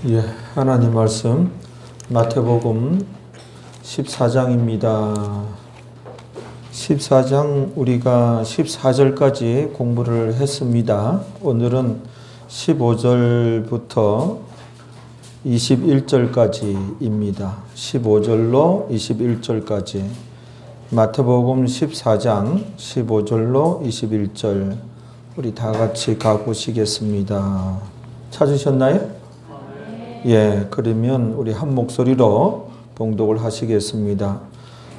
예, 하나님 말씀 마태복음 14장입니다. 14장 우리가 14절까지 공부를 했습니다. 오늘은 15절부터 21절까지입니다. 15절로 21절까지 마태복음 14장 15절로 21절 우리 다 같이 가보시겠습니다. 찾으셨나요? 예, 그러면 우리 한 목소리로 봉독을 하시겠습니다.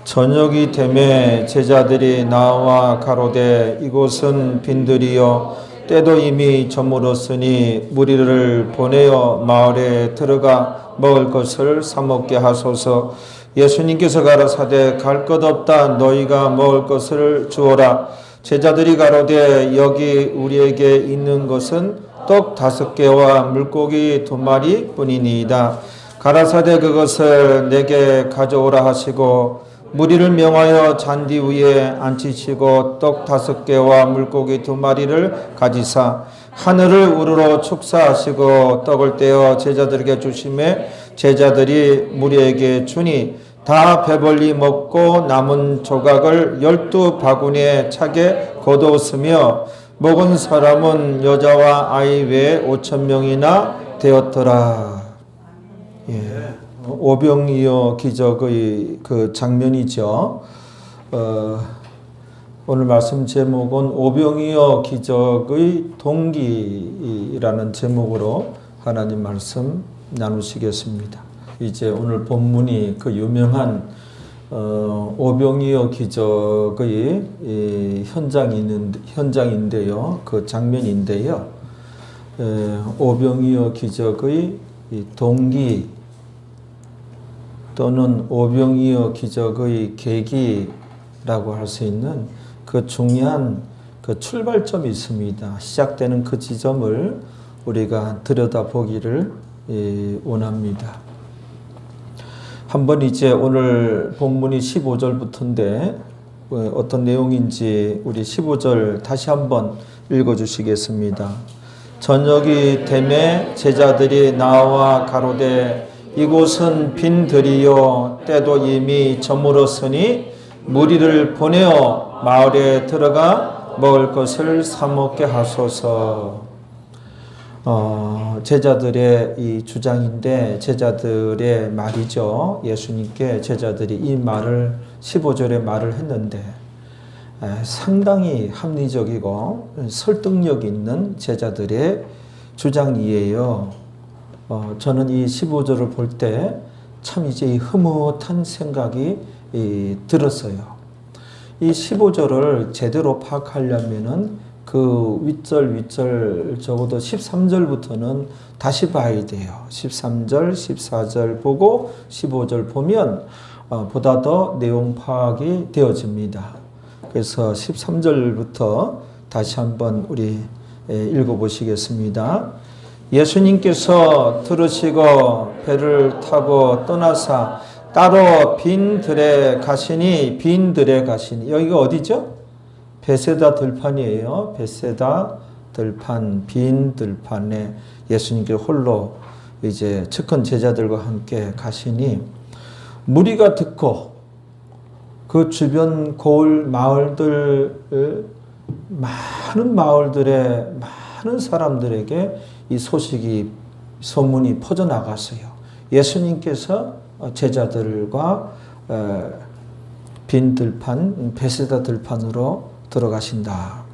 저녁이 되매 제자들이 나와 가로되 이곳은 빈들이요 때도 이미 저물었으니 무리를 보내어 마을에 들어가 먹을 것을 사 먹게 하소서. 예수님께서 가라사대 갈 것 없다 너희가 먹을 것을 주어라. 제자들이 가로되 여기 우리에게 있는 것은 떡 5개와 물고기 2마리 뿐이니이다. 가라사대 그것을 내게 가져오라 하시고 무리를 명하여 잔디 위에 앉히시고 떡 5개와 물고기 2마리를 가지사 하늘을 우러러 축사하시고 떡을 떼어 제자들에게 주시매 제자들이 무리에게 주니 다 배불리 먹고 남은 조각을 12바구니에 차게 거두었으며 먹은 사람은 여자와 아이 외에 5,000명이나 되었더라. 예, 오병이어 기적의 그 장면이죠. 오늘 말씀 제목은 오병이어 기적의 동기라는 제목으로 하나님 말씀 나누시겠습니다. 이제 오늘 본문이 그 유명한 오병이어 기적의 현장인데요. 그 장면인데요. 오병이어 기적의 동기 또는 오병이어 기적의 계기라고 할 수 있는 그 중요한 그 출발점이 있습니다. 시작되는 그 지점을 우리가 들여다보기를 원합니다. 한번 이제 오늘 본문이 15절부터인데 어떤 내용인지 우리 15절 다시 한번 읽어주시겠습니다. 저녁이 되매 제자들이 나와 가로되 이곳은 빈들이요 때도 이미 저물었으니 무리를 보내어 마을에 들어가 먹을 것을 사 먹게 하소서. 제자들의 이 주장인데 제자들의 말이죠. 예수님께 제자들이 이 말을 15절에 말을 했는데 상당히 합리적이고 설득력 있는 제자들의 주장이에요. 저는 이 15절을 볼 때 참 이제 흐뭇한 생각이 들었어요. 이 15절을 제대로 파악하려면은 그 윗절 적어도 13절부터는 다시 봐야 돼요. 13절, 14절 보고 15절 보면 보다 더 내용 파악이 되어집니다. 그래서 13절부터 다시 한번 우리 읽어보시겠습니다. 예수님께서 들으시고 배를 타고 떠나사 따로 빈 들에 가시니 여기가 어디죠? 베세다 들판이에요. 베세다 들판, 빈 들판에 예수님께 홀로 이제 측근 제자들과 함께 가시니 무리가 듣고 그 주변 고을 마을들, 많은 마을들의 많은 사람들에게 이 소문이 퍼져나갔어요. 예수님께서 제자들과 빈 들판, 베세다 들판으로 들어가신다.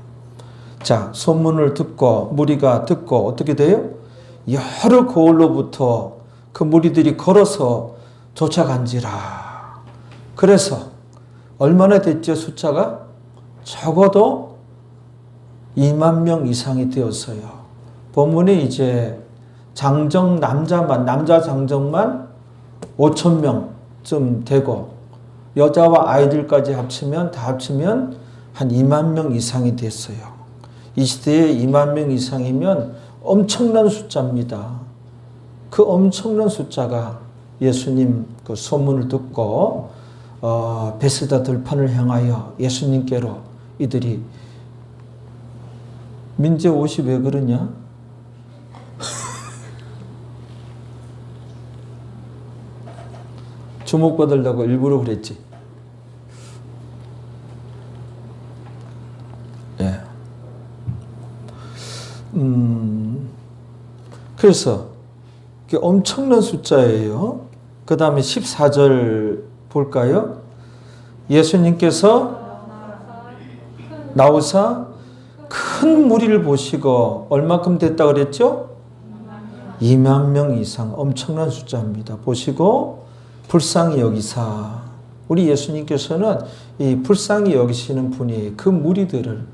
자, 소문을 듣고 무리가 듣고 어떻게 돼요? 여러 고을로부터 그 무리들이 걸어서 쫓아간지라. 그래서 얼마나 됐죠? 숫자가 적어도 2만 명 이상이 되었어요. 본문에 이제 남자 장정만 5,000명쯤 되고 여자와 아이들까지 다 합치면 한 2만 명 이상이 됐어요. 이 시대에 2만 명 이상이면 엄청난 숫자입니다. 그 엄청난 숫자가 예수님 그 소문을 듣고 베세다 들판을 향하여 예수님께로 이들이 민재 옷이 왜 그러냐? 주목받으려고 일부러 그랬지. 예. 그래서 엄청난 숫자예요. 그 다음에 14절 볼까요? 예수님께서 나오사 큰 무리를 보시고 얼마큼 됐다 그랬죠? 2만 명 이상, 엄청난 숫자입니다. 보시고 불쌍히 여기사, 우리 예수님께서는 이 불쌍히 여기시는 분이 그 무리들을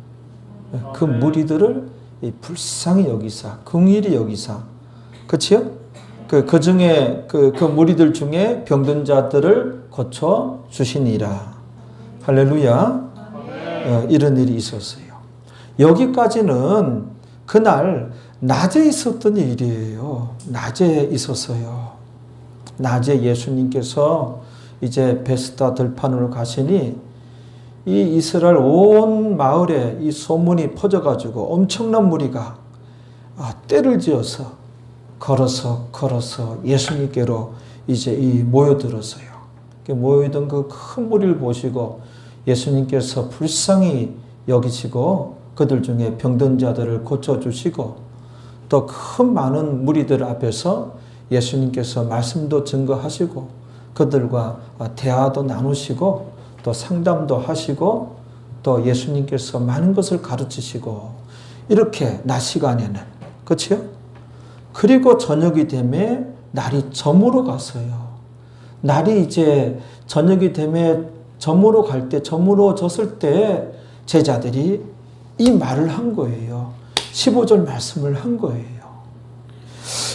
불쌍히 여기사, 긍휼히 여기사, 그치요? 그 중에 그 무리들 중에 병든 자들을 고쳐 주시니라. 할렐루야. 이런 일이 있었어요. 여기까지는 그날 낮에 있었던 일이에요. 낮에 있었어요. 낮에 예수님께서 이제 베스다 들판으로 가시니 이 이스라엘 온 마을에 이 소문이 퍼져가지고 엄청난 무리가 때를 지어서 걸어서 예수님께로 이제 모여들었어요. 모여있던 그 큰 무리를 보시고 예수님께서 불쌍히 여기시고 그들 중에 병든 자들을 고쳐주시고 또 큰 많은 무리들 앞에서 예수님께서 말씀도 증거하시고 그들과 대화도 나누시고 또 상담도 하시고 또 예수님께서 많은 것을 가르치시고 이렇게 낮 시간에는, 그렇죠? 그리고 저녁이 되매 날이 저물어 갔어요. 날이 이제 저녁이 되매 저물어 갈 때, 저물어졌을 때 제자들이 이 말을 한 거예요. 15절 말씀을 한 거예요.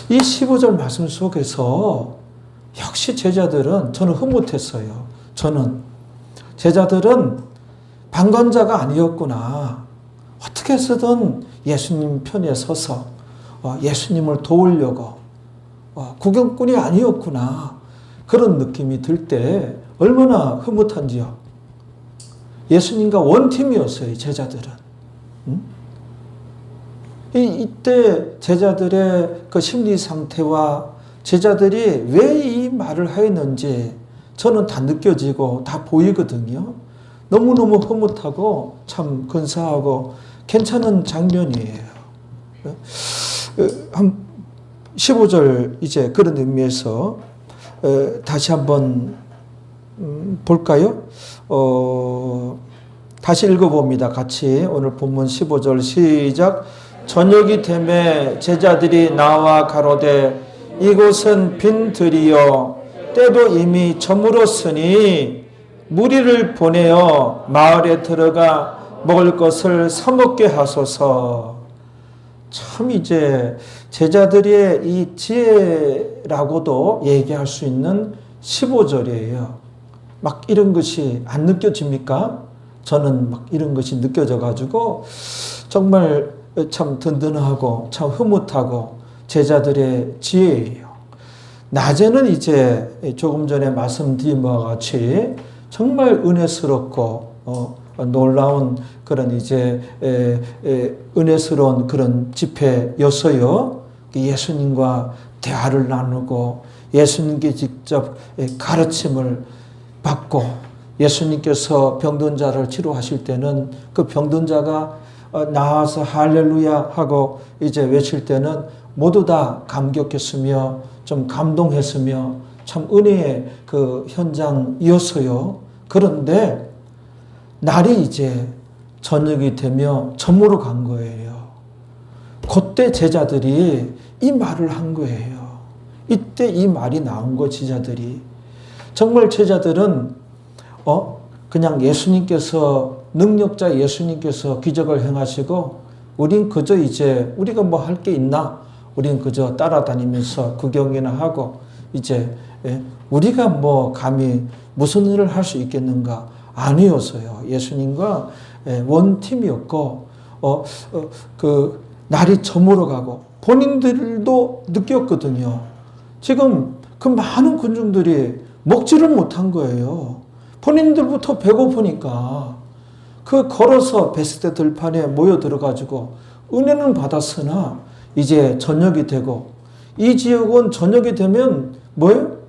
이 15절 말씀 속에서 역시 제자들은, 저는 흐뭇했어요. 제자들은 방관자가 아니었구나. 어떻게 해서든 예수님 편에 서서 예수님을 도우려고 구경꾼이 아니었구나. 그런 느낌이 들 때 얼마나 흐뭇한지요. 예수님과 원팀이었어요, 제자들은. 이때 제자들의 그 심리 상태와 제자들이 왜 이 말을 하였는지 저는 다 느껴지고 다 보이거든요. 너무너무 흐뭇하고 참 근사하고 괜찮은 장면이에요. 15절 이제 그런 의미에서 다시 한번 볼까요? 다시 읽어봅니다. 같이 오늘 본문 15절 시작. 저녁이 되매 제자들이 나와 가로되 이곳은 빈 들이요 때도 이미 저물었으니 무리를 보내어 마을에 들어가 먹을 것을 사 먹게 하소서. 참 이제 제자들의 이 지혜라고도 얘기할 수 있는 15절이에요. 막 이런 것이 안 느껴집니까? 저는 막 이런 것이 느껴져가지고 정말 참 든든하고 참 흐뭇하고 제자들의 지혜예요. 낮에는 이제 조금 전에 말씀드린 바와 같이 정말 은혜스럽고 놀라운 그런 이제 은혜스러운 그런 집회였어요. 예수님과 대화를 나누고 예수님께 직접 가르침을 받고 예수님께서 병든 자를 치료하실 때는 그 병든 자가 나와서 할렐루야 하고 이제 외칠 때는 모두 다 감격했으며 좀 감동했으며 참 은혜의 그 현장이었어요. 그런데 날이 이제 저녁이 되며 저물어 간 거예요. 그때 제자들이 이 말을 한 거예요. 이때 이 말이 나온 거 제자들이. 정말 제자들은 그냥 예수님께서 능력자 예수님께서 기적을 행하시고 우린 그저 이제 우리가 뭐 할 게 있나? 우린 그저 따라다니면서 구경이나 하고 이제 우리가 뭐 감히 무슨 일을 할 수 있겠는가? 아니었어요. 예수님과 원팀이었고 그 날이 저물어 가고 본인들도 느꼈거든요. 지금 그 많은 군중들이 먹지를 못한 거예요. 본인들부터 배고프니까 그 걸어서 베스데 들판에 모여 들어가지고 은혜는 받았으나 이제 저녁이 되고 이 지역은 저녁이 되면 뭐예요?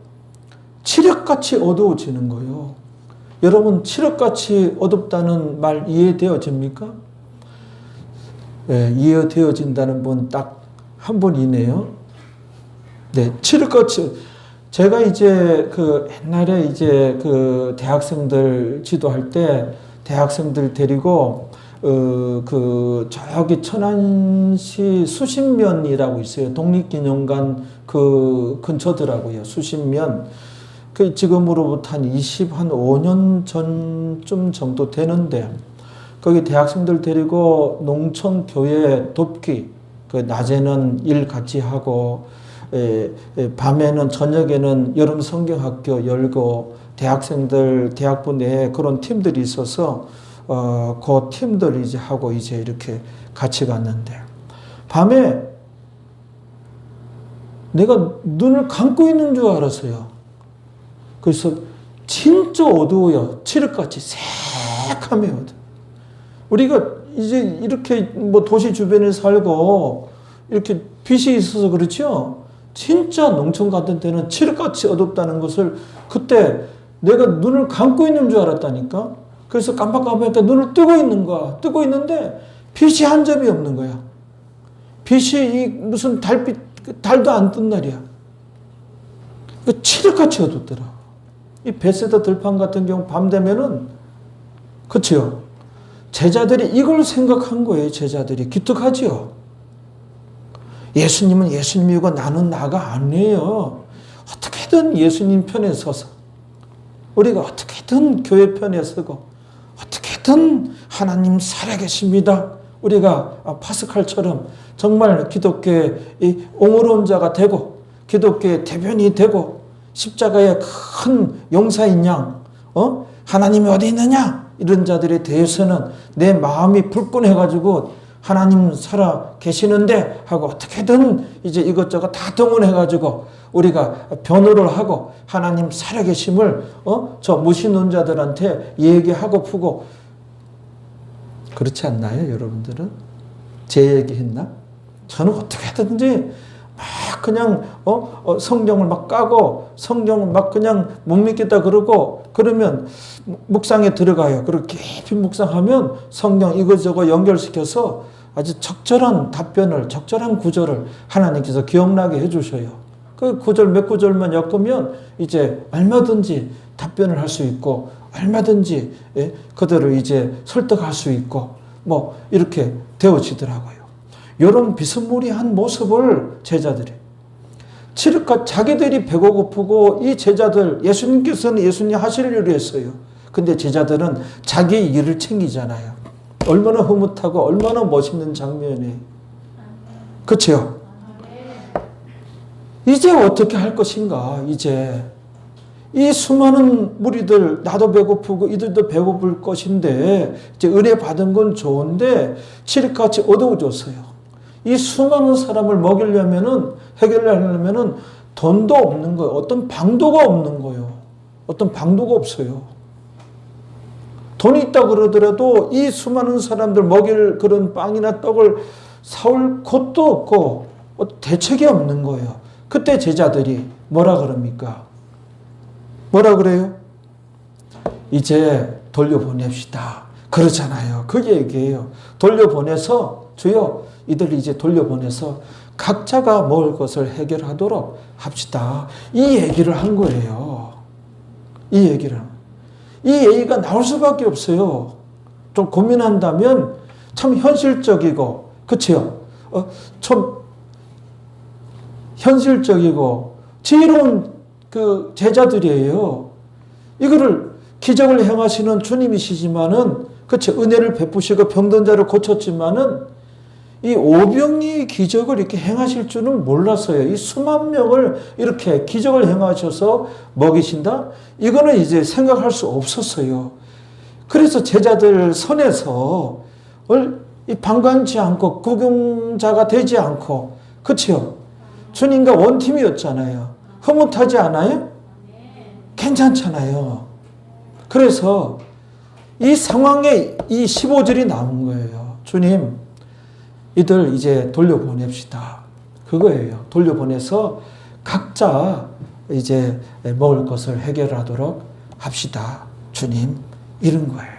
칠흑같이 어두워지는 거예요. 여러분, 칠흑같이 어둡다는 말 이해되어집니까? 네, 이해되어진다는 분 딱 한 분이네요. 네, 칠흑같이. 제가 이제 옛날에 이제 대학생들 지도할 때 대학생들 데리고 저기 천안시 수신면이라고 있어요. 독립기념관 근처더라고요. 수신면. 지금으로부터 한 5년 전쯤 정도 되는데, 거기 대학생들 데리고 농촌교회 돕기, 낮에는 일 같이 하고, 밤에는, 저녁에는 여름 성경학교 열고, 대학생들, 대학부 내에 그런 팀들이 있어서, 그 팀들 이제 하고 이제 이렇게 같이 갔는데, 밤에 내가 눈을 감고 있는 줄 알았어요. 그래서 진짜 어두워요. 칠흑같이 새카매요. 우리가 이제 이렇게 뭐 도시 주변에 살고 이렇게 빛이 있어서 그렇죠. 진짜 농촌 같은 데는 칠흑같이 어둡다는 것을 그때 내가 눈을 감고 있는 줄 알았다니까. 그래서 깜빡깜빡하니까 눈을 뜨고 있는 거야. 뜨고 있는데 빛이 한 점이 없는 거야. 빛이 무슨 달빛, 달도 안 뜬 날이야. 칠흑같이 어둡더라. 이 베세다 들판 같은 경우 밤 되면은, 그치요? 제자들이 이걸 생각한 거예요. 제자들이 기특하지요. 예수님은 예수님이고 나는 나가 아니에요. 어떻게든 예수님 편에 서서, 우리가 어떻게든 교회 편에 서고, 어떻게든 하나님 살아계십니다. 우리가 파스칼처럼 정말 기독교의 옹호로운 자가 되고, 기독교의 대변이 되고, 십자가의 큰 용사인 양, 하나님이 어디 있느냐? 이런 자들에 대해서는 내 마음이 불끈해가지고 하나님 살아 계시는데 하고 어떻게든 이제 이것저것 다 동원해가지고 우리가 변호를 하고 하나님 살아 계심을 저 무신론자들한테 얘기하고 푸고, 그렇지 않나요, 여러분들은? 제 얘기 했나? 저는 어떻게든지 막 그냥 성경을 막 까고 성경을 막 그냥 못 믿겠다 그러고, 그러면 묵상에 들어가요. 그리고 깊이 묵상하면 성경 이거저거 연결시켜서 아주 적절한 답변을, 적절한 구절을 하나님께서 기억나게 해주셔요. 그 구절 몇 구절만 엮으면 이제 얼마든지 답변을 할 수 있고, 얼마든지 그들을 이제 설득할 수 있고, 뭐 이렇게 되어지더라고요. 이런 비스무리한 모습을 제자들이, 칠흑같이 자기들이 배고 고프고, 이 제자들, 예수님께서는 예수님 하실 일을 했어요. 근데 제자들은 자기 일을 챙기잖아요. 얼마나 흐뭇하고 얼마나 멋있는 장면이. 그렇죠? 이제 어떻게 할 것인가. 이제 이 수많은 무리들, 나도 배고프고 이들도 배고플 것인데, 이제 은혜 받은 건 좋은데 칠흑같이 어두워졌어요. 이 수많은 사람을 먹이려면은, 해결하려면은 돈도 없는 거예요. 어떤 방도가 없는 거예요. 어떤 방도가 없어요. 돈이 있다 그러더라도 이 수많은 사람들 먹일 그런 빵이나 떡을 사올 곳도 없고 대책이 없는 거예요. 그때 제자들이 뭐라 그럽니까? 뭐라 그래요? 이제 돌려보냅시다. 그러잖아요. 그 얘기예요. 돌려보내서, 주여 이들 이제 돌려보내서 각자가 먹을 것을 해결하도록 합시다. 이 얘기를 한 거예요. 이 얘기를. 이 얘기가 나올 수밖에 없어요. 좀 고민한다면 참 현실적이고, 그치요? 좀 현실적이고 지혜로운 그 제자들이에요. 이거를 기적을 행하시는 주님이시지만은, 그쵸? 은혜를 베푸시고 병든 자를 고쳤지만은 이 오병이의 기적을 이렇게 행하실 줄은 몰랐어요. 이 수만 명을 이렇게 기적을 행하셔서 먹이신다? 이거는 이제 생각할 수 없었어요. 그래서 제자들 선에서 방관치 않고 구경자가 되지 않고, 그치요? 주님과 원팀이었잖아요. 흐뭇하지 않아요? 괜찮잖아요. 그래서 이 상황에 이 15절이 나온 거예요. 주님, 이들 이제 돌려보냅시다. 그거예요. 돌려보내서 각자 이제 먹을 것을 해결하도록 합시다. 주님, 이런 거예요.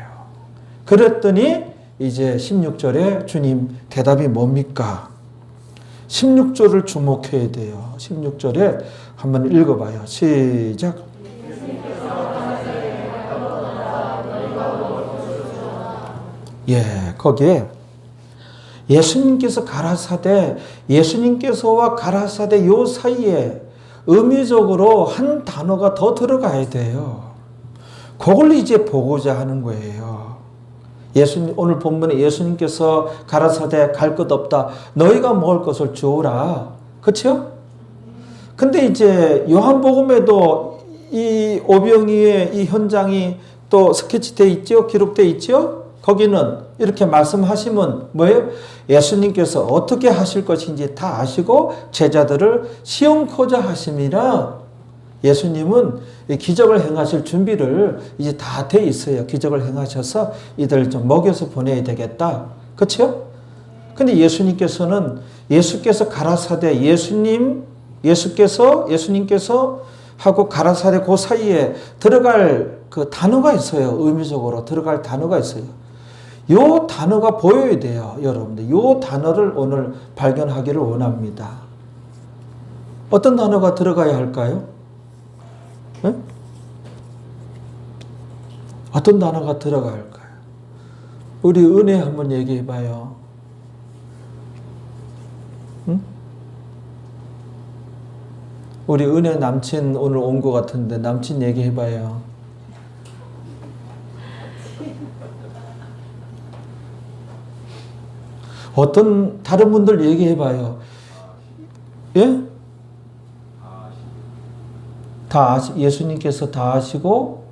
그랬더니 이제 16절에 주님 대답이 뭡니까? 16절을 주목해야 돼요. 16절에 한번 읽어봐요. 시작. 예, 거기에 예수님께서 가라사대, 예수님께서와 가라사대 요 사이에 의미적으로 한 단어가 더 들어가야 돼요. 그걸 이제 보고자 하는 거예요. 오늘 본문에 예수님께서 가라사대 갈 것 없다. 너희가 먹을 것을 주오라. 그렇죠? 근데 이제 요한복음에도 이 오병이의 이 현장이 또 스케치되어 있죠? 기록되어 있죠? 거기는 이렇게 말씀하시면 뭐예요? 예수님께서 어떻게 하실 것인지 다 아시고 제자들을 시험코자 하심이라 예수님은 기적을 행하실 준비를 이제 다 돼 있어요. 기적을 행하셔서 이들을 좀 먹여서 보내야 되겠다. 그렇죠? 근데 예수님께서 가라사대 예수님께서 하고 가라사대 그 사이에 들어갈 그 단어가 있어요. 의미적으로 들어갈 단어가 있어요. 요 단어가 보여야 돼요. 여러분들. 요 단어를 오늘 발견하기를 원합니다. 어떤 단어가 들어가야 할까요? 네? 어떤 단어가 들어가야 할까요? 우리 은혜 한번 얘기해 봐요. 응? 우리 은혜 남친 오늘 온 것 같은데 남친 얘기해 봐요. 어떤 다른 분들 얘기해 봐요. 예? 예수님께서 다 아시고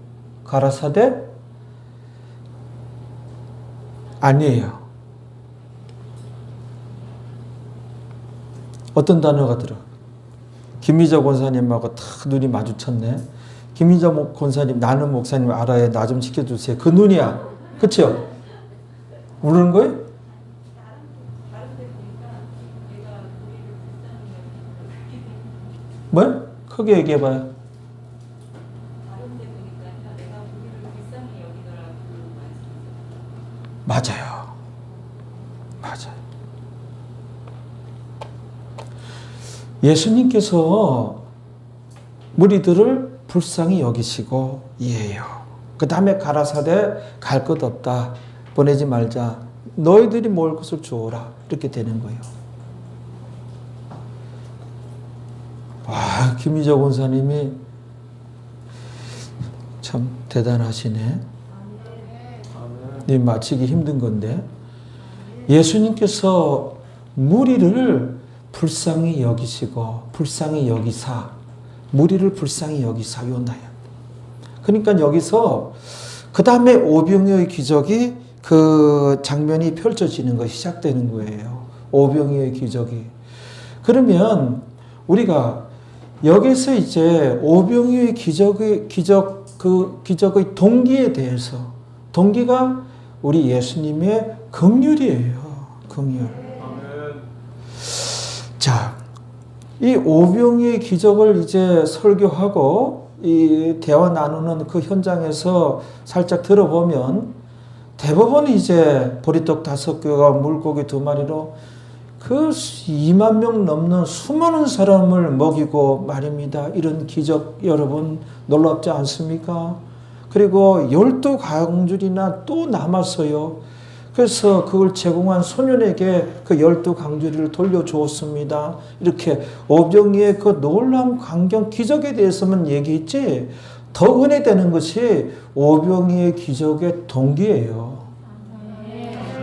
가라사대? 아니에요. 어떤 단어가 들어? 김미자 권사님하고 딱 눈이 마주쳤네. 김미자 권사님, 나는 목사님 알아요. 나 좀 시켜주세요. 그 눈이야. 그쵸? 모르는 거예요? 뭐? 크게 얘기해봐요. 맞아요. 맞아요. 예수님께서 무리들을 불쌍히 여기시고 이해요. 그 다음에 가라사대 갈 것 없다. 보내지 말자. 너희들이 먹을 것을 주어라. 이렇게 되는 거예요. 와, 김희정 원사님이 참 대단하시네. 맞히기 힘든 건데 예수님께서 무리를 불쌍히 여기시고 불쌍히 여기사 무리를 불쌍히 여기사 요나야. 그러니까 여기서 그 다음에 오병이어의 기적이 그 장면이 펼쳐지는 것이 시작되는 거예요. 오병이어의 기적이. 그러면 우리가 여기서 이제 오병이어의 기적의 동기에 대해서 동기가 우리 예수님의 긍휼이에요. 긍휼. 자, 이 오병이의 기적을 이제 설교하고 이 대화 나누는 그 현장에서 살짝 들어보면 대부분 이제 보리떡 5개와 물고기 2마리로 그 2만 명 넘는 수많은 사람을 먹이고 말입니다. 이런 기적 여러분 놀랍지 않습니까? 그리고 12강줄이나 또 남았어요. 그래서 그걸 제공한 소년에게 그 12강줄을 돌려주었습니다. 이렇게 오병이의 그 놀라운 광경 기적에 대해서만 얘기했지 더 은혜되는 것이 오병이의 기적의 동기예요.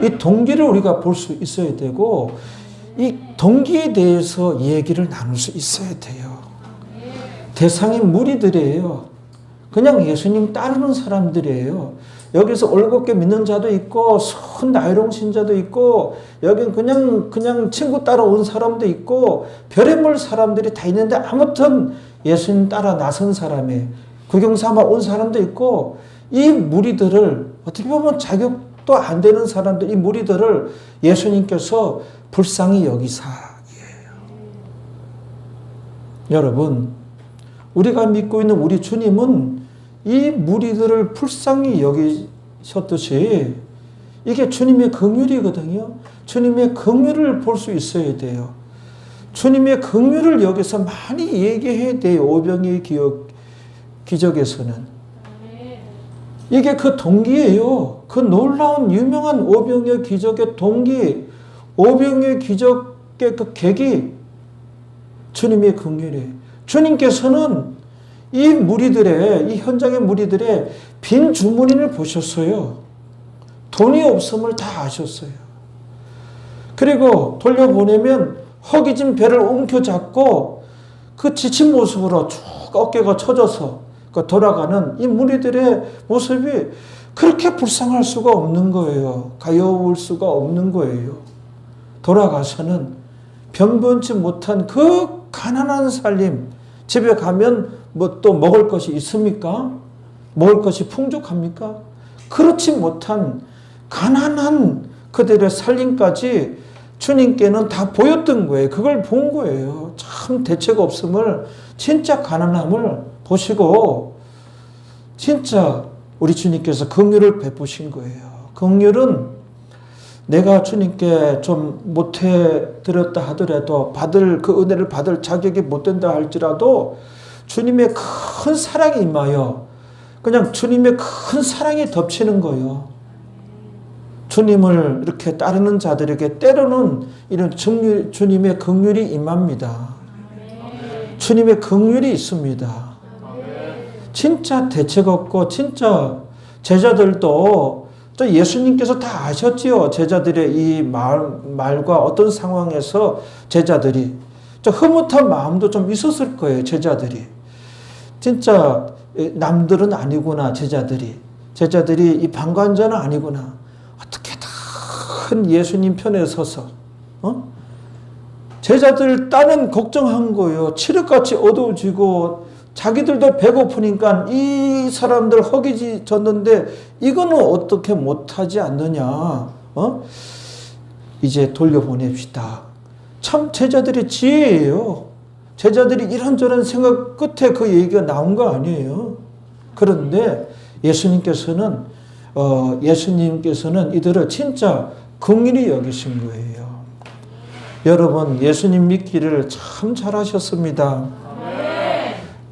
이 동기를 우리가 볼 수 있어야 되고 이 동기에 대해서 얘기를 나눌 수 있어야 돼요. 대상이 무리들이에요. 그냥 예수님 따르는 사람들이에요. 여기서 올곧게 믿는 자도 있고 손 나이롱 신자도 있고 여긴 그냥 친구 따라온 사람도 있고 별의별 사람들이 다 있는데 아무튼 예수님 따라 나선 사람이 구경삼아 온 사람도 있고 이 무리들을 어떻게 보면 자격도 안 되는 사람들 이 무리들을 예수님께서 불쌍히 여기사. 여러분 우리가 믿고 있는 우리 주님은 이 무리들을 불쌍히 여기셨듯이 이게 주님의 긍휼이거든요. 주님의 긍휼을 볼 수 있어야 돼요. 주님의 긍휼을 여기서 많이 얘기해야 돼요. 오병이의 기적에서는. 이게 그 동기예요. 그 놀라운 유명한 오병이의 기적의 동기, 오병이의 기적의 그 계기, 주님의 긍휼이에요. 주님께서는 이 무리들의, 이 현장의 무리들의 빈 주머니를 보셨어요. 돈이 없음을 다 아셨어요. 그리고 돌려보내면 허기진 배를 움켜잡고 그 지친 모습으로 쭉 어깨가 처져서 돌아가는 이 무리들의 모습이 그렇게 불쌍할 수가 없는 거예요. 가여울 수가 없는 거예요. 돌아가서는 변변치 못한 그 가난한 살림, 집에 가면 뭐 또 먹을 것이 있습니까? 먹을 것이 풍족합니까? 그렇지 못한 가난한 그들의 살림까지 주님께는 다 보였던 거예요. 그걸 본 거예요. 참 대책 없음을, 진짜 가난함을 보시고 진짜 우리 주님께서 긍휼을 베푸신 거예요. 긍휼은 내가 주님께 좀 못해 드렸다 하더라도 그 은혜를 받을 자격이 못 된다 할지라도 주님의 큰 사랑이 임하여 그냥 주님의 큰 사랑이 덮치는 거예요. 주님을 이렇게 따르는 자들에게 때로는 이런 주님의 긍휼이 임합니다. 주님의 긍휼이 있습니다. 진짜 대책 없고 진짜 제자들도 또 예수님께서 다 아셨지요. 제자들의 이 말과 어떤 상황에서 제자들이 좀 흐뭇한 마음도 좀 있었을 거예요. 제자들이 진짜 남들은 아니구나. 제자들이 이 방관자는 아니구나. 어떻게 큰 예수님 편에 서서 제자들 딴은 걱정한 거예요. 칠흑같이 어두워지고 자기들도 배고프니까 이 사람들 허기졌는데 이거는 어떻게 못하지 않느냐. 이제 돌려보냅시다. 참 제자들의 지혜예요. 제자들이 이런저런 생각 끝에 그 얘기가 나온 거 아니에요. 그런데 예수님께서는 이들을 진짜 긍휼히 여기신 거예요. 여러분 예수님 믿기를 참 잘하셨습니다.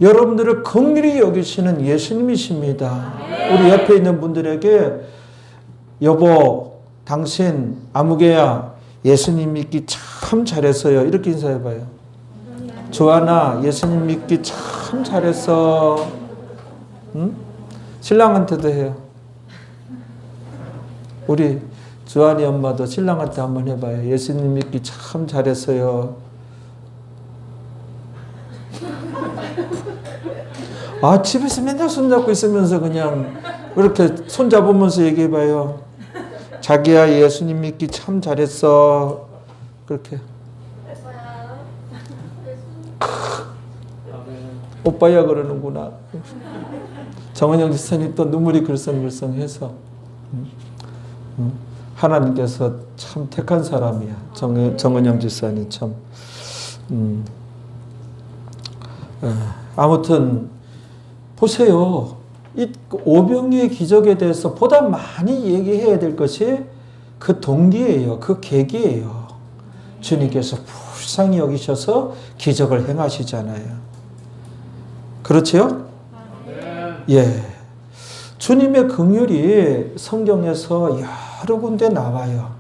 여러분들을 긍휼히 여기시는 예수님이십니다. 우리 옆에 있는 분들에게 여보, 당신 아무개야 예수님 믿기 참 잘했어요. 이렇게 인사해봐요. 조하나 예수님 믿기 참 잘했어. 응? 신랑한테도 해요. 우리 주한이 엄마도 신랑한테 한번 해봐요. 예수님 믿기 참 잘했어요. 집에서 맨날 손잡고 있으면서 그냥 이렇게 손잡으면서 얘기해봐요. 자기야 예수님 믿기 참 잘했어. 그렇게. 오빠야 그러는구나. 정은영 지사님 또 눈물이 글썽글썽해서 하나님께서 참 택한 사람이야. 정은영 지사님 참. 아무튼 보세요. 이 오병이의 기적에 대해서 보다 많이 얘기해야 될 것이 그 동기예요. 그 계기예요. 주님께서 불쌍히 여기셔서 기적을 행하시잖아요. 그렇지요? 예. 주님의 긍휼이 성경에서 여러 군데 나와요.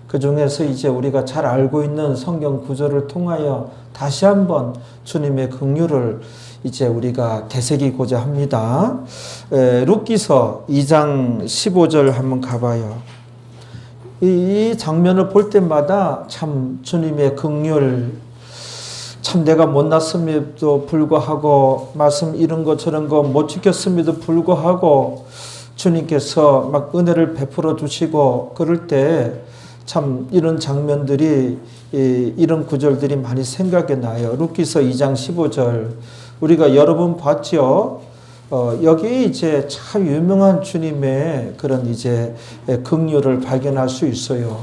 그 중에서 이제 우리가 잘 알고 있는 성경 구절을 통하여 다시 한번 주님의 긍휼을 이제 우리가 되새기고자 합니다. 룻기서 2장 15절 한번 가봐요. 이 장면을 볼 때마다 참 주님의 긍휼, 참 내가 못났음에도 불구하고 말씀 이런 거 저런 거 못 지켰음에도 불구하고 주님께서 막 은혜를 베풀어 주시고 그럴 때 참 이런 장면들이 이런 구절들이 많이 생각이 나요. 룻기서 2장 15절 우리가 여러 번 봤죠. 여기 이제 참 유명한 주님의 그런 이제 긍휼을 발견할 수 있어요.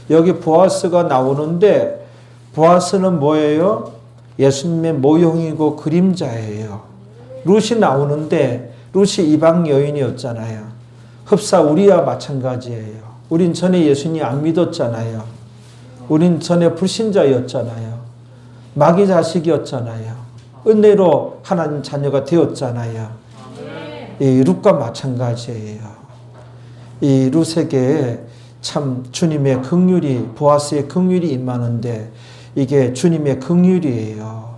여기 보아스가 나오는데 보아스는 뭐예요? 예수님의 모형이고 그림자예요. 룻이 나오는데 룻이 이방 여인이었잖아요. 흡사 우리와 마찬가지예요. 우린 전에 예수님 안 믿었잖아요. 우린 전에 불신자였잖아요. 마귀 자식이었잖아요. 은혜로 하나님 자녀가 되었잖아요. 이 룻과 마찬가지예요. 이 룻에게 참 주님의 긍휼이, 보아스의 긍휼이 임하는데 이게 주님의 긍휼이에요.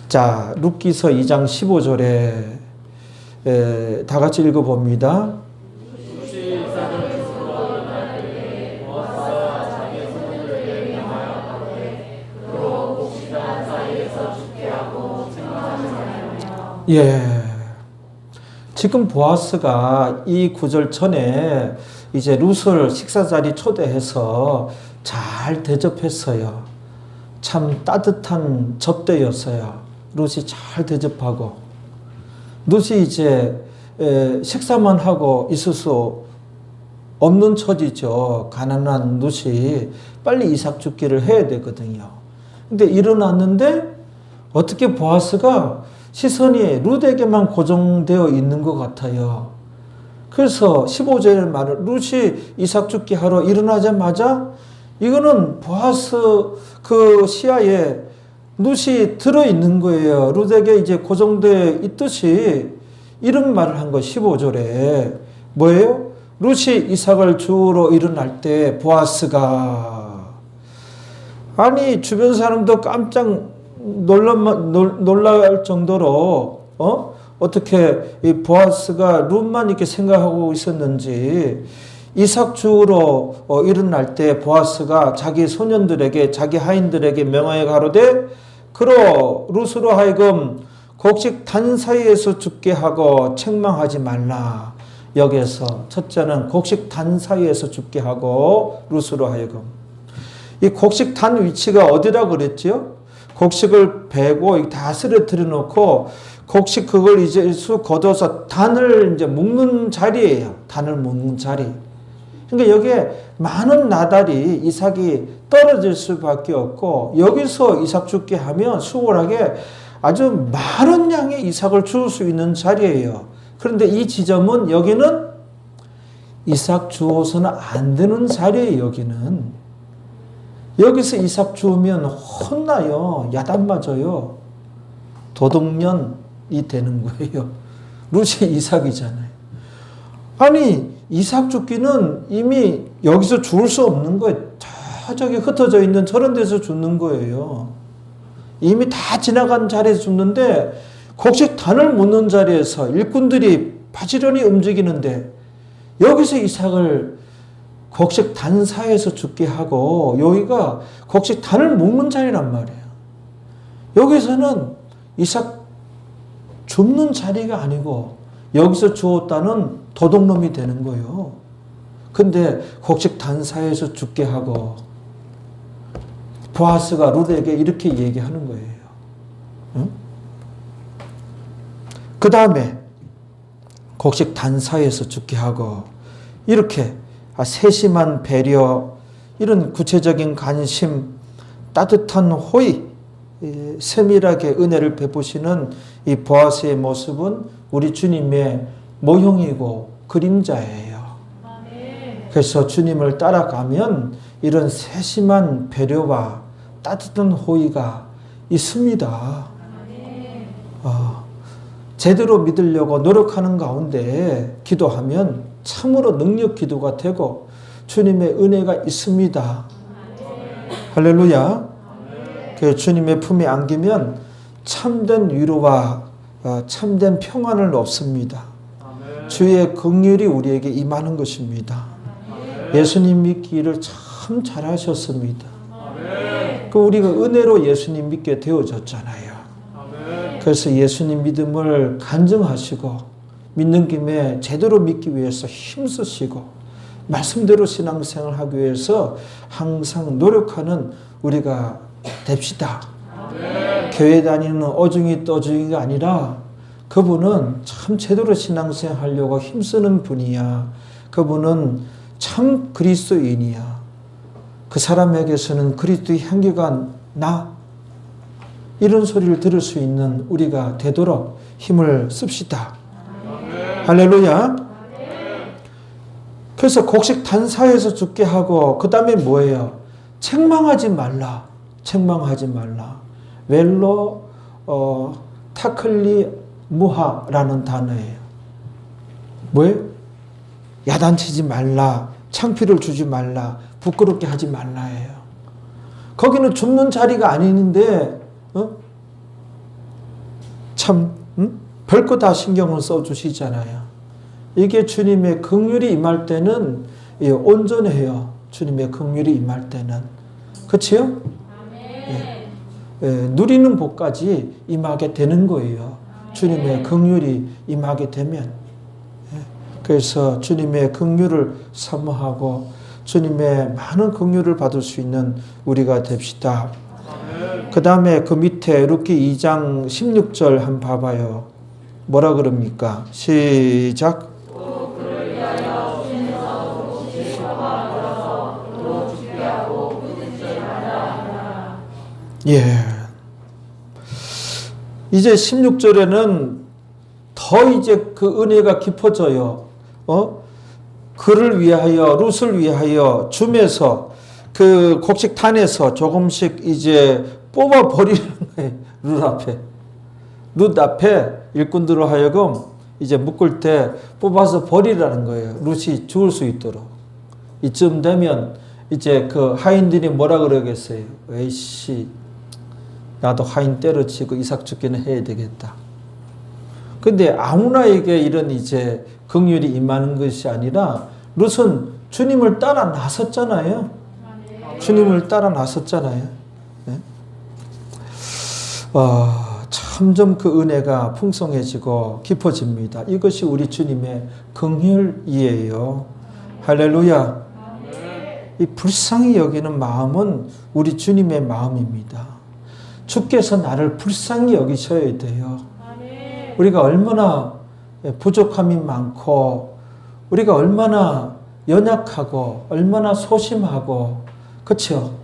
자, 룻기서 2장 15절에 다 같이 읽어봅니다. 예. 지금 보아스가 이 구절 전에 이제 룻을 식사 자리 초대해서 잘 대접했어요. 참 따뜻한 접대였어요. 룻이 잘 대접하고. 룻이 이제 식사만 하고 있을 수 없는 처지죠. 가난한 룻이 빨리 이삭 죽기를 해야 되거든요. 근데 일어났는데 어떻게 보아스가 시선이 룻에게만 고정되어 있는 것 같아요. 그래서 15절의 말을 룻이 이삭 죽기 하러 일어나자마자 이거는 보아스 그 시야에 룻이 들어있는 거예요. 룻에게 이제 고정되어 있듯이 이런 말을 한 거 15절에 뭐예요? 룻이 이삭을 주우러 일어날 때 보아스가 아니 주변 사람도 깜짝 놀랄 정도로 어떻게 이 보아스가 룻만 이렇게 생각하고 있었는지 이삭 주우러 일어날 때 보아스가 자기 소년들에게 자기 하인들에게 명하여 가로되 그러 룻으로 하여금 곡식 단 사이에서 죽게 하고 책망하지 말라. 여기에서 첫째는 곡식 단 사이에서 죽게 하고 룻으로 하여금 이 곡식 단 위치가 어디라 그랬지요? 곡식을 베고 다 쓰러뜨려 놓고 곡식 그걸 이제 쑥 걷어서 단을 이제 묶는 자리예요. 단을 묶는 자리. 그러니까 여기에 많은 나달이 이삭이 떨어질 수밖에 없고 여기서 이삭 죽게 하면 수월하게 아주 많은 양의 이삭을 주울 수 있는 자리예요. 그런데 이 지점은 여기는 이삭 주어서는 안 되는 자리예요. 여기는. 여기서 이삭 주우면 혼나요. 야단 맞아요. 도둑년이 되는 거예요. 룻이 이삭이잖아요. 아니 이삭 죽기는 이미 여기서 주울 수 없는 거예요. 저기 흩어져 있는 저런 데서 죽는 거예요. 이미 다 지나간 자리에서 죽는데 곡식 단을 묻는 자리에서 일꾼들이 바지런히 움직이는데 여기서 이삭을 곡식 단 사이에서 죽게 하고 여기가 곡식 단을 묶는 자리란 말이에요. 여기서는 이삭 줍는 자리가 아니고 여기서 주었다는 도둑놈이 되는 거예요. 근데 곡식 단 사이에서 죽게 하고 보아스가 룻에게 이렇게 얘기하는 거예요. 응? 그 다음에 곡식 단 사이에서 죽게 하고 이렇게 세심한 배려, 이런 구체적인 관심, 따뜻한 호의, 세밀하게 은혜를 베푸시는 이 보아스의 모습은 우리 주님의 모형이고 그림자예요. 그래서 주님을 따라가면 이런 세심한 배려와 따뜻한 호의가 있습니다. 제대로 믿으려고 노력하는 가운데 기도하면 참으로 능력 기도가 되고 주님의 은혜가 있습니다. 할렐루야. 그 주님의 품에 안기면 참된 위로와 참된 평안을 얻습니다. 주의 긍휼이 우리에게 임하는 것입니다. 예수님 믿기를 참 잘하셨습니다. 그 우리가 은혜로 예수님 믿게 되어졌잖아요. 그래서 예수님 믿음을 간증하시고 믿는 김에 제대로 믿기 위해서 힘쓰시고 말씀대로 신앙생활을 하기 위해서 항상 노력하는 우리가 됩시다. 교회 다니는 어중이 떠중이가 아니라 그분은 참 제대로 신앙생활 하려고 힘쓰는 분이야. 그분은 참 그리스도인이야. 그 사람에게서는 그리스도의 향기가 나. 이런 소리를 들을 수 있는 우리가 되도록 힘을 씁시다. 할렐루야. 그래서 곡식 단사에서 죽게 하고 그 다음에 뭐예요? 책망하지 말라. 책망하지 말라. 웰로 타클리 무하라는 단어예요. 뭐예요? 야단치지 말라. 창피를 주지 말라. 부끄럽게 하지 말라예요. 거기는 줍는 자리가 아니는데 참 별거 다 신경을 써주시잖아요. 이게 주님의 긍휼이 임할 때는 온전해요. 주님의 긍휼이 임할 때는. 그렇지요? 예. 누리는 복까지 임하게 되는 거예요. 주님의 긍휼이 임하게 되면. 예. 그래서 주님의 긍휼을 사모하고 주님의 많은 긍휼을 받을 수 있는 우리가 됩시다. 그 다음에 그 밑에 룻기 2장 16절 한번 봐봐요. 뭐라 그럽니까? 시작. 예. 이제 16절에는 더 이제 그 은혜가 깊어져요. 그를 위하여, 룻을 위하여 줌에서 그 곡식탄에서 조금씩 이제 뽑아 버리는 거예요. 룻 앞에 일꾼들로 하여금 이제 묶을 때 뽑아서 버리라는 거예요. 룻이 죽을 수 있도록. 이쯤 되면 이제 그 하인들이 뭐라 그러겠어요? 에이씨, 나도 하인 때려치고 이삭 죽기는 해야 되겠다. 근데 아무나에게 이런 이제 긍휼이 임하는 것이 아니라 룻은 주님을 따라 나섰잖아요. 주님을 따라 나섰잖아요. 네? 점점 그 은혜가 풍성해지고 깊어집니다. 이것이 우리 주님의 긍휼이에요. 할렐루야. 이 불쌍히 여기는 마음은 우리 주님의 마음입니다. 주께서 나를 불쌍히 여기셔야 돼요. 우리가 얼마나 부족함이 많고 우리가 얼마나 연약하고 얼마나 소심하고 그렇죠?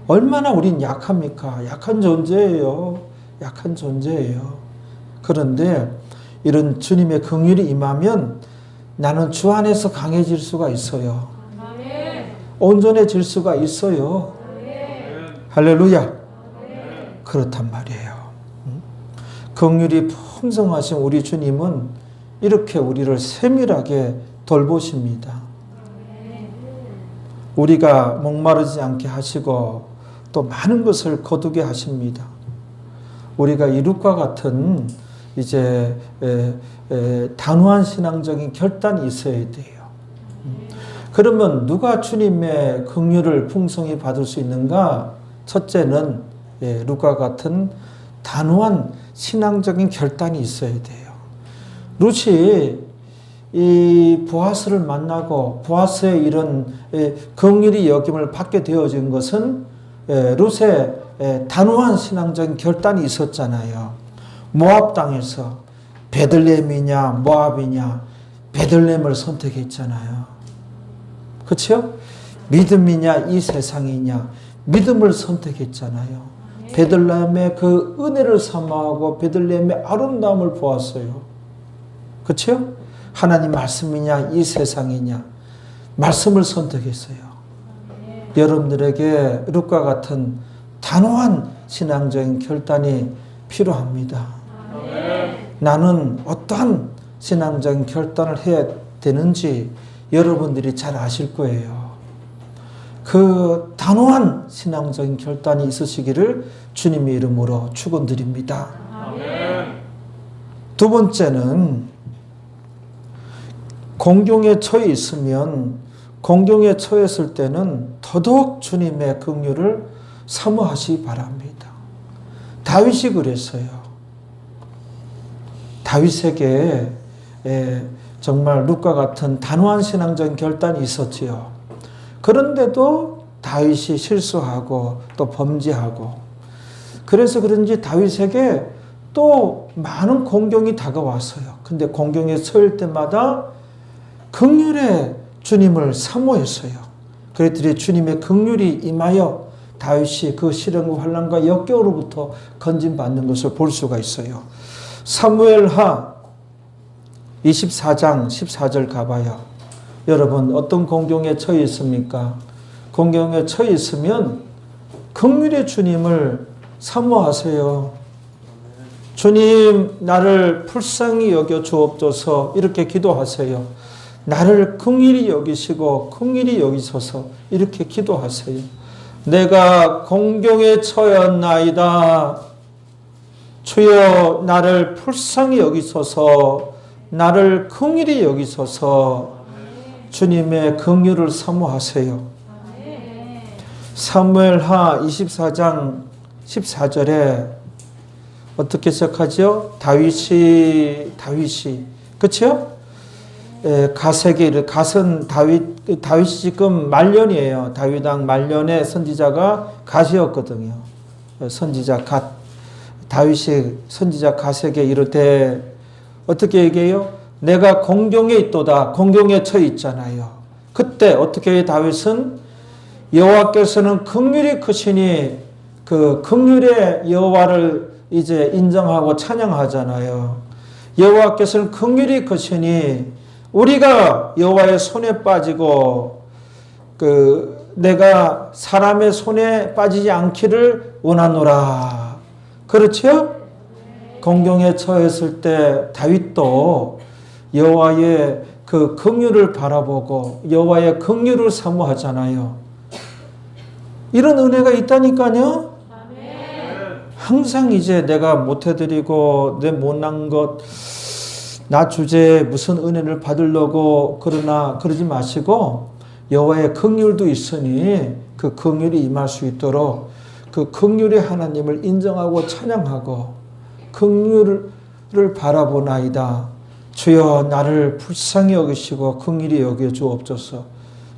얼마나 우린 약합니까? 약한 존재예요. 약한 존재예요. 그런데 이런 주님의 긍휼이 임하면 나는 주 안에서 강해질 수가 있어요. 온전해질 수가 있어요. 할렐루야. 그렇단 말이에요. 긍휼이 풍성하신 우리 주님은 이렇게 우리를 세밀하게 돌보십니다. 우리가 목마르지 않게 하시고 또 많은 것을 거두게 하십니다. 우리가 이 룻과 같은 이제 단호한 신앙적인 결단이 있어야 돼요. 그러면 누가 주님의 긍휼을 풍성히 받을 수 있는가? 첫째는 룻과 같은 단호한 신앙적인 결단이 있어야 돼요. 룻이 이 보아스를 만나고 보아스의 이런 긍휼이 여김을 받게 되어진 것은 룻의 단호한 신앙적인 결단이 있었잖아요. 모압 땅에서 베들레헴이냐 모압이냐 베들레헴을 선택했잖아요. 그렇죠? 믿음이냐 이 세상이냐 믿음을 선택했잖아요. 베들레헴의 그 은혜를 사모하고 베들레헴의 아름다움을 보았어요. 그렇죠? 하나님 말씀이냐 이 세상이냐 말씀을 선택했어요. 여러분들에게 룻과 같은 단호한 신앙적인 결단이 필요합니다. 나는 어떠한 신앙적인 결단을 해야 되는지 여러분들이 잘 아실 거예요. 그 단호한 신앙적인 결단이 있으시기를 주님의 이름으로 축원드립니다. 두 번째는 공경에 처해 있으면 공경에 처했을 때는 더더욱 주님의 긍휼을 사모하시기 바랍니다. 다윗이 그랬어요. 다윗에게 정말 룻과 같은 단호한 신앙적인 결단이 있었지요. 그런데도 다윗이 실수하고 또 범죄하고 그래서 그런지 다윗에게 또 많은 공경이 다가왔어요. 근데 공경에 처할 때마다 긍휼의 주님을 사모했어요. 그랬더니 주님의 긍휼이 임하여 다윗이 그 시련과 환난과 역경으로부터 건진받는 것을 볼 수가 있어요. 사무엘하 24장 14절 가봐요. 여러분 어떤 공경에 처해 있습니까? 공경에 처해 있으면 긍휼의 주님을 사모하세요. 주님 나를 불쌍히 여겨 주옵소서 이렇게 기도하세요. 나를 긍휼히 여기시고 긍휼히 여기소서 이렇게 기도하세요. 내가 공경에 처했나이다. 주여 나를 불쌍히 여기소서 나를 긍휼히 여기소서 주님의 긍휼을 사모하세요. 사무엘하 24장 14절에 어떻게 시작하죠? 다윗이 그렇죠? 갓은 다윗이 지금 말년이에요. 다윗 왕 말년에 선지자가 갓이었거든요. 선지자 갓. 다윗이 선지자 갓에게 이르되 어떻게 얘기해요? 내가 공경에 있도다. 공경에 처해 있잖아요. 그때 어떻게 해요? 다윗은 여호와께서는 긍휼이 크시니 그 긍휼의 여호와를 이제 인정하고 찬양하잖아요. 여호와께서는 긍휼이 크시니 우리가 여호와의 손에 빠지고 내가 사람의 손에 빠지지 않기를 원하노라. 그렇죠? 공경에 처했을 때 다윗도 여호와의 그 긍휼을 바라보고 여호와의 긍휼을 사모하잖아요. 이런 은혜가 있다니까요. 항상 이제 내가 못해드리고 내 못난 것 나 주제에 무슨 은혜를 받으려고 그러지 마시고 여호와의 긍휼도 있으니 그 긍휼이 임할 수 있도록 그 긍휼의 하나님을 인정하고 찬양하고 긍휼을 바라보나이다. 주여 나를 불쌍히 여기시고 긍휼히 여겨 주옵소서.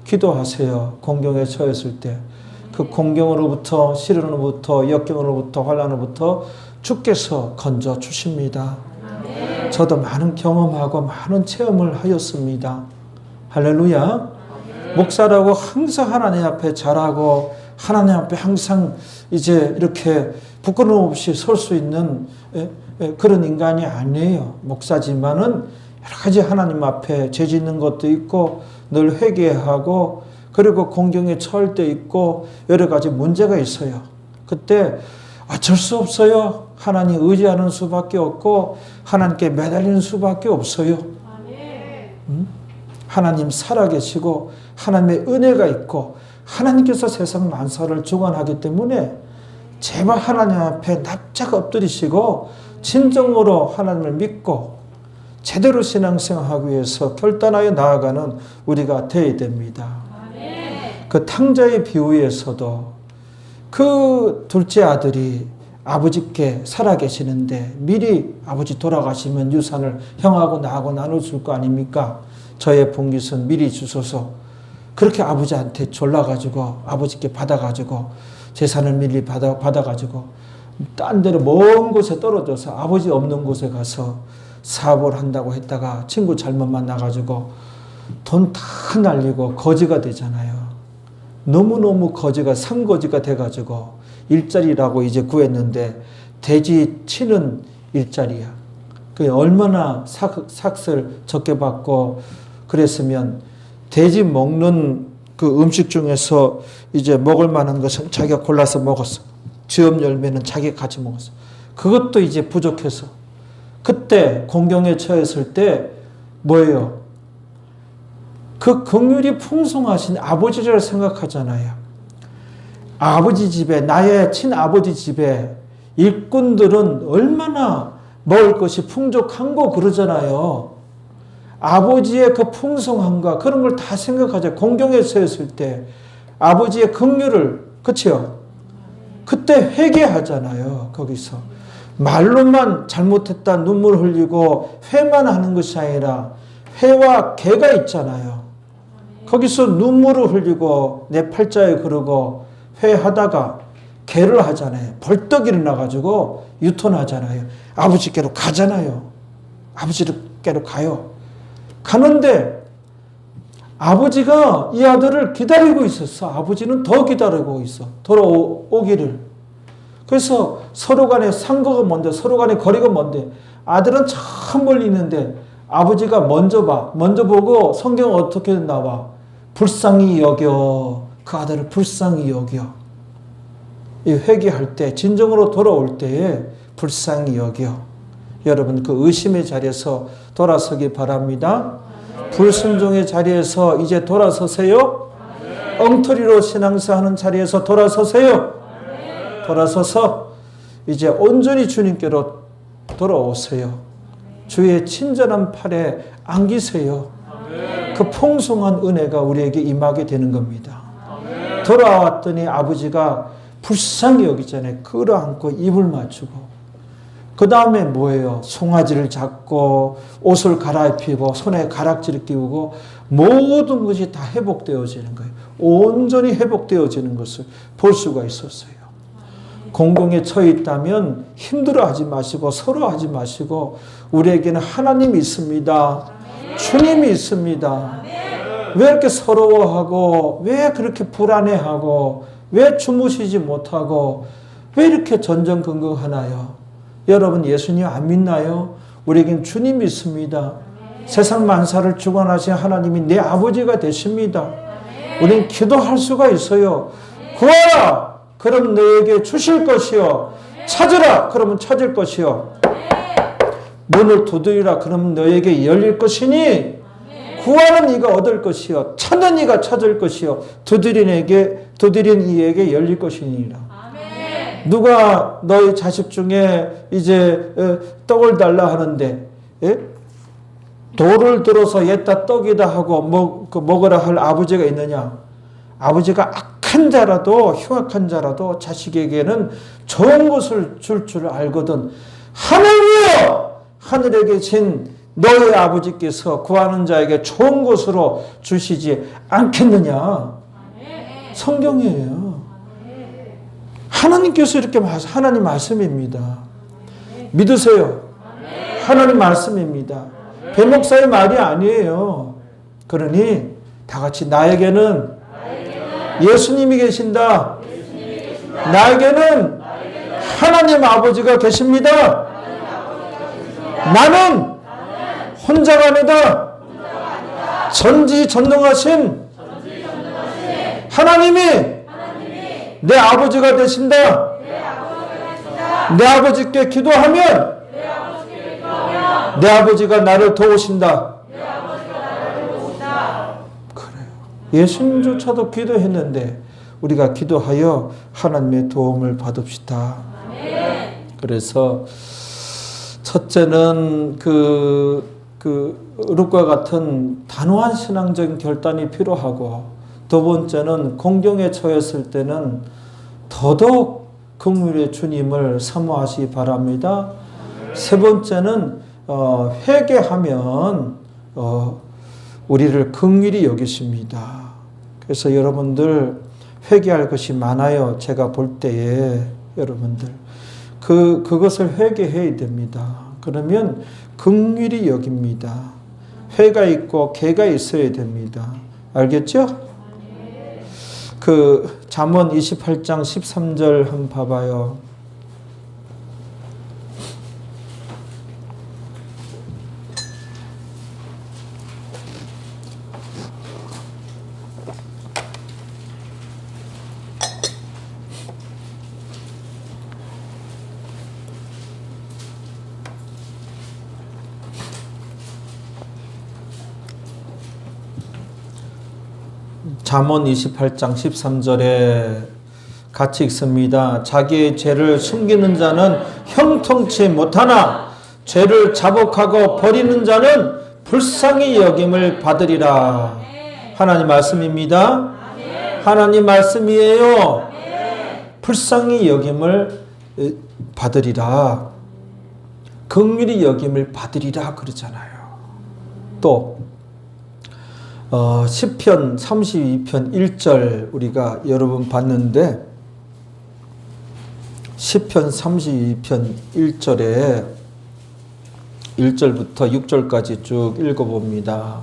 기도하세요. 공경에 처했을 때 그 공경으로부터 시련으로부터 역경으로부터 환난으로부터 주께서 건져 주십니다. 저도 많은 경험하고 많은 체험을 하였습니다. 할렐루야. 목사라고 항상 하나님 앞에 잘하고 하나님 앞에 항상 이제 이렇게 부끄러움 없이 설 수 있는 그런 인간이 아니에요. 목사지만은 여러 가지 하나님 앞에 죄 짓는 것도 있고 늘 회개하고 그리고 공경에 처할 때 있고 여러 가지 문제가 있어요. 그때 어쩔 수 없어요. 하나님 의지하는 수밖에 없고 하나님께 매달리는 수밖에 없어요. 하나님 살아계시고 하나님의 은혜가 있고 하나님께서 세상 만사를 주관하기 때문에 제발 하나님 앞에 납작 엎드리시고 진정으로 하나님을 믿고 제대로 신앙생활하기 위해서 결단하여 나아가는 우리가 되어야 됩니다. 그 탕자의 비유에서도 그 둘째 아들이 아버지께 살아계시는데 미리 아버지 돌아가시면 유산을 형하고 나하고 나눠줄 거 아닙니까? 저의 본깃은 미리 주소서. 그렇게 아버지한테 졸라가지고 아버지께 받아가지고 재산을 미리 받아가지고 딴 데로 먼 곳에 떨어져서 아버지 없는 곳에 가서 사업을 한다고 했다가 친구 잘못 만나가지고 돈 다 날리고 거지가 되잖아요. 너무너무 거지가 산거지가 돼가지고 일자리라고 이제 구했는데 돼지 치는 일자리야. 그 얼마나 삭을 적게 받고 그랬으면 돼지 먹는 그 음식 중에서 이제 먹을 만한 것은 자기가 골라서 먹었어. 즈음 열매는 자기가 같이 먹었어. 그것도 이제 부족해서 그때 공경에 처했을 때 뭐예요? 그 긍휼이 풍성하신 아버지를 생각하잖아요. 아버지 집에 나의 친아버지 집에 일꾼들은 얼마나 먹을 것이 풍족한고 그러잖아요. 아버지의 그 풍성함과 그런 걸 다 생각하죠. 공경에 처했을 때 아버지의 긍휼을 그치요? 그때 회개하잖아요. 거기서 말로만 잘못했다 눈물 흘리고 회만 하는 것이 아니라 회와 개가 있잖아요. 거기서 눈물을 흘리고 내 팔자에 그러고 회하다가 개를 하잖아요. 벌떡 일어나가지고 유턴하잖아요. 아버지께로 가잖아요. 아버지께로 가요. 가는데 아버지가 이 아들을 기다리고 있었어. 아버지는 더 기다리고 있어. 돌아오기를. 그래서 서로 간에 상거가 뭔데 서로 간에 거리가 뭔데 아들은 참 멀리 있는데 아버지가 먼저 봐. 먼저 보고 성경 어떻게 나와? 불쌍히 여겨. 그 아들을 불쌍히 여겨. 이 회개할 때, 진정으로 돌아올 때에 불쌍히 여겨. 여러분 그 의심의 자리에서 돌아서기 바랍니다. 불순종의 자리에서 이제 돌아서세요. 엉터리로 신앙생활하는 자리에서 돌아서세요. 돌아서서 이제 온전히 주님께로 돌아오세요. 주의 친절한 팔에 안기세요. 그 풍성한 은혜가 우리에게 임하게 되는 겁니다. 돌아왔더니 아버지가 불쌍히 여기잖아요. 끌어안고 입을 맞추고. 그 다음에 뭐예요? 송아지를 잡고 옷을 갈아입히고 손에 가락지를 끼우고 모든 것이 다 회복되어지는 거예요. 온전히 회복되어지는 것을 볼 수가 있었어요. 공경에 처해 있다면 힘들어하지 마시고 서러워하지 마시고 우리에게는 하나님이 있습니다. 주님이 있습니다. 왜 이렇게 서러워하고 왜 그렇게 불안해하고 왜 주무시지 못하고 왜 이렇게 전전긍긍하나요? 여러분 예수님 안 믿나요? 우리에겐 주님이 있습니다. 세상 만사를 주관하신 하나님이 내 아버지가 되십니다. 우리는 기도할 수가 있어요. 구하라! 그럼 너에게 주실 것이요. 찾으라! 그러면 찾을 것이요. 문을 두드리라! 그러면 너에게 열릴 것이니 구하는 이가 얻을 것이요. 찾는 이가 찾을 것이요. 두드린 이에게 열릴 것이니라. 누가 너희 자식 중에 이제 떡을 달라 하는데 돌을 들어서 얘다 떡이다 하고 먹으라 할 아버지가 있느냐? 아버지가 악한 자라도 흉악한 자라도 자식에게는 좋은 것을 줄 알거든. 하늘이여! 하늘에 계신 너의 아버지께서 구하는 자에게 좋은 것으로 주시지 않겠느냐? 성경이에요. 하나님께서 이렇게 하나님 말씀입니다. 믿으세요. 하나님 말씀입니다. 배목사의 말이 아니에요. 그러니 다 같이 나에게는 예수님이 계신다. 나에게는 하나님 아버지가 계십니다. 나는 혼자가 아니다. 전지전능하신 하나님이 내 아버지가 되신다. 내 아버지께 기도하면 내 아버지가 나를 도우신다. 그래요. 예수님조차도 기도했는데 우리가 기도하여 하나님의 도움을 받읍시다. 그래서 첫째는 룻과 같은 단호한 신앙적인 결단이 필요하고, 두 번째는 공경에 처했을 때는 더더욱 긍휼의 주님을 사모하시기 바랍니다. 세 번째는 회개하면 우리를 긍휼히 여기십니다. 그래서 여러분들 회개할 것이 많아요. 제가 볼 때에 여러분들 그것을 회개해야 됩니다. 그러면 긍휼히 여깁니다. 회가 있고 개가 있어야 됩니다. 알겠죠? 잠언 28장 13절 한번 봐봐요. 잠언 28장 13절에 같이 읽습니다. 자기의 죄를 숨기는 자는 형통치 못하나 죄를 자복하고 버리는 자는 불쌍히 여김을 받으리라. 하나님 말씀입니다. 하나님 말씀이에요. 불쌍히 여김을 받으리라. 긍휼히 여김을 받으리라 그러잖아요. 또 시편 32편 1절 우리가 여러 번 봤는데, 시편 32편 1절에 1절부터 6절까지 쭉 읽어봅니다.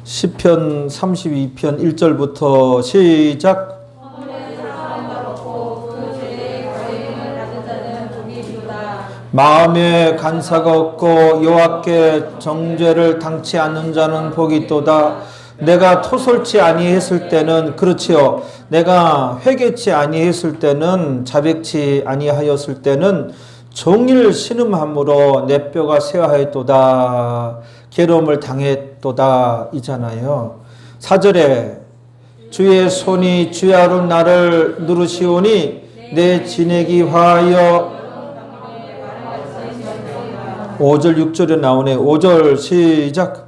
시편 32편 1절부터 시작. 마음에 간사가 없고 여호와께 정죄를 당치 않는 자는 복이 있도다. 내가 토설치 아니했을 때는 그렇지요. 내가 회개치 아니했을 때는 자백치 아니하였을 때는 종일 신음함으로 내 뼈가 쇠하였도다. 괴로움을 당했도다 이잖아요. 4절에 주의 손이 주야로 나를 누르시오니 내 진액이 화하여 5절 6절에 나오네. 5절 시작.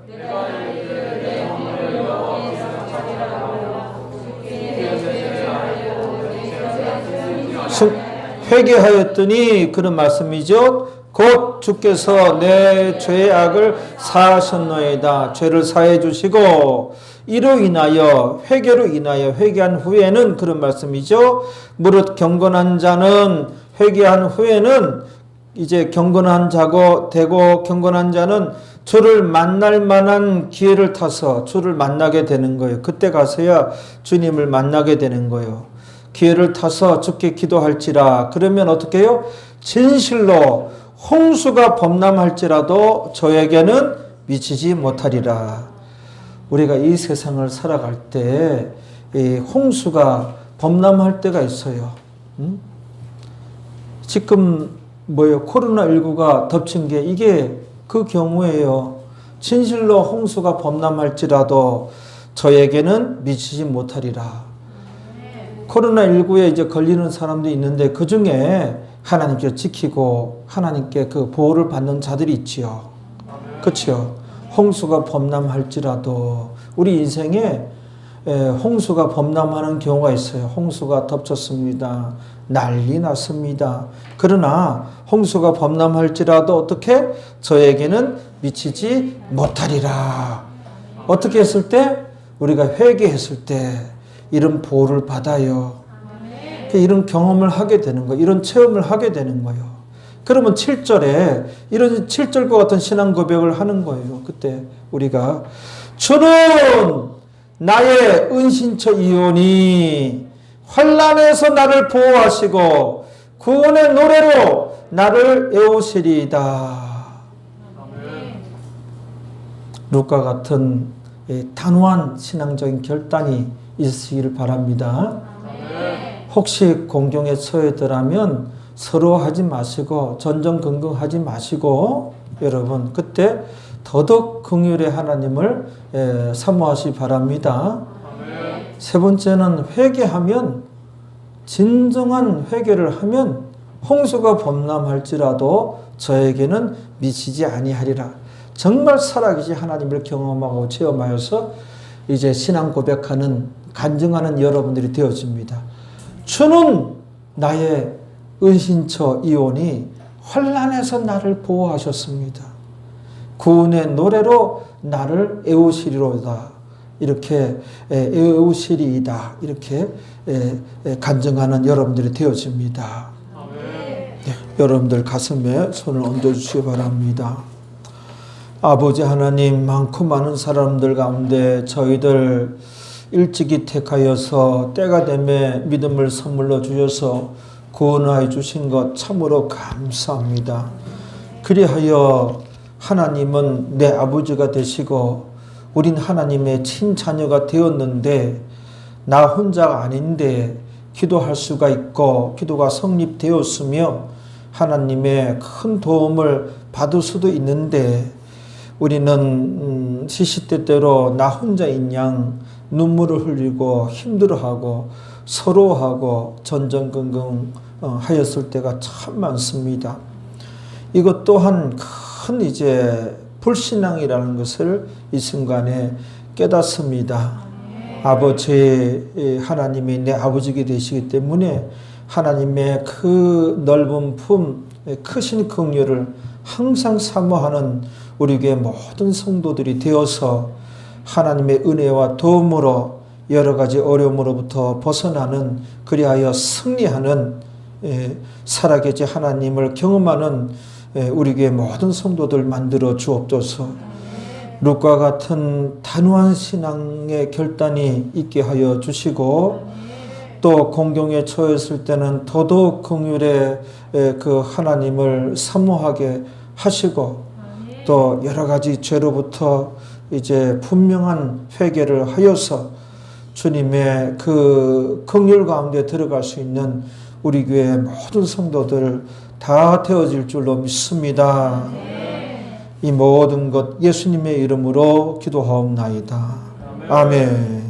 회개하였더니 그런 말씀이죠. 곧 주께서 내 죄의 악을 사하셨노이다. 죄를 사해 주시고 이로 인하여 회개로 인하여 회개한 후에는 그런 말씀이죠. 무릇 경건한 자는 회개한 후에는 이제 경건한 자고 되고 경건한 자는 주를 만날 만한 기회를 타서 주를 만나게 되는 거예요. 그때 가서야 주님을 만나게 되는 거예요. 기회를 타서 주께 기도할지라. 그러면 어떻게 해요? 진실로 홍수가 범람할지라도 저에게는 미치지 못하리라. 우리가 이 세상을 살아갈 때 이 홍수가 범람할 때가 있어요. 지금 코로나19가 덮친 게 이게 그 경우예요. 진실로 홍수가 범람할지라도 저에게는 미치지 못하리라. 코로나19에 이제 걸리는 사람도 있는데 그 중에 하나님께 지키고 하나님께 그 보호를 받는 자들이 있지요. 그렇죠. 홍수가 범람할지라도 우리 인생에 홍수가 범람하는 경우가 있어요. 홍수가 덮쳤습니다. 난리 났습니다. 그러나 홍수가 범람할지라도 어떻게? 저에게는 미치지 못하리라. 어떻게 했을 때? 우리가 회개했을 때 이런 보호를 받아요. 이런 경험을 하게 되는 거예요. 이런 체험을 하게 되는 거예요. 그러면 7절에 이런 7절과 같은 신앙 고백을 하는 거예요. 그때 우리가 주는 나의 은신처이오니 환난에서 나를 보호하시고 구원의 노래로 나를 애우시리이다. 루카 같은 단호한 신앙적인 결단이 있으시기를 바랍니다. 혹시 공경에 처해더라면 서로 하지 마시고 전전긍긍하지 마시고 여러분 그때 더더욱 긍휼의 하나님을 사모하시 바랍니다. 세 번째는 회개하면 진정한 회개를 하면 홍수가 범람할지라도 저에게는 미치지 아니하리라. 정말 살아계신 하나님을 경험하고 체험하여서 이제 신앙 고백하는 간증하는 여러분들이 되어집니다. 주는 나의 은신처이오니 환난에서 나를 보호하셨습니다. 구원의 노래로 나를 애우시리로다. 이렇게 애우시리이다. 이렇게 간증하는 여러분들이 되어집니다. 네, 여러분들 가슴에 손을 얹어주시기 바랍니다. 아버지 하나님, 많고 많은 사람들 가운데 저희들 일찍이 택하여서 때가 되매 믿음을 선물로 주셔서 구원하여 주신 것 참으로 감사합니다. 그리하여 하나님은 내 아버지가 되시고 우린 하나님의 친자녀가 되었는데 나 혼자가 아닌데 기도할 수가 있고 기도가 성립되었으며 하나님의 큰 도움을 받을 수도 있는데 우리는 시시때때로 나 혼자인 양 눈물을 흘리고 힘들어하고 서로하고 전전긍긍 하였을 때가 참 많습니다. 이것 또한 큰 이제 불신앙이라는 것을 이 순간에 깨닫습니다. 아버지 하나님이 내 아버지가 되시기 때문에 하나님의 그 넓은 품, 크신 긍휼을 항상 사모하는 우리 교회 모든 성도들이 되어서 하나님의 은혜와 도움으로 여러 가지 어려움으로부터 벗어나는 그리하여 승리하는 살아계신 하나님을 경험하는 우리 교회 모든 성도들 만들어 주옵소서. 룻과 같은 단호한 신앙의 결단이 있게 하여 주시고 또 공경에 처했을 때는 더더욱 긍휼의 그 하나님을 사모하게 하시고 또 여러 가지 죄로부터 이제 분명한 회개를 하여서 주님의 그 긍휼 가운데 들어갈 수 있는 우리 교회 모든 성도들 다 되어질 줄로 믿습니다. 이 모든 것 예수님의 이름으로 기도하옵나이다. 아멘.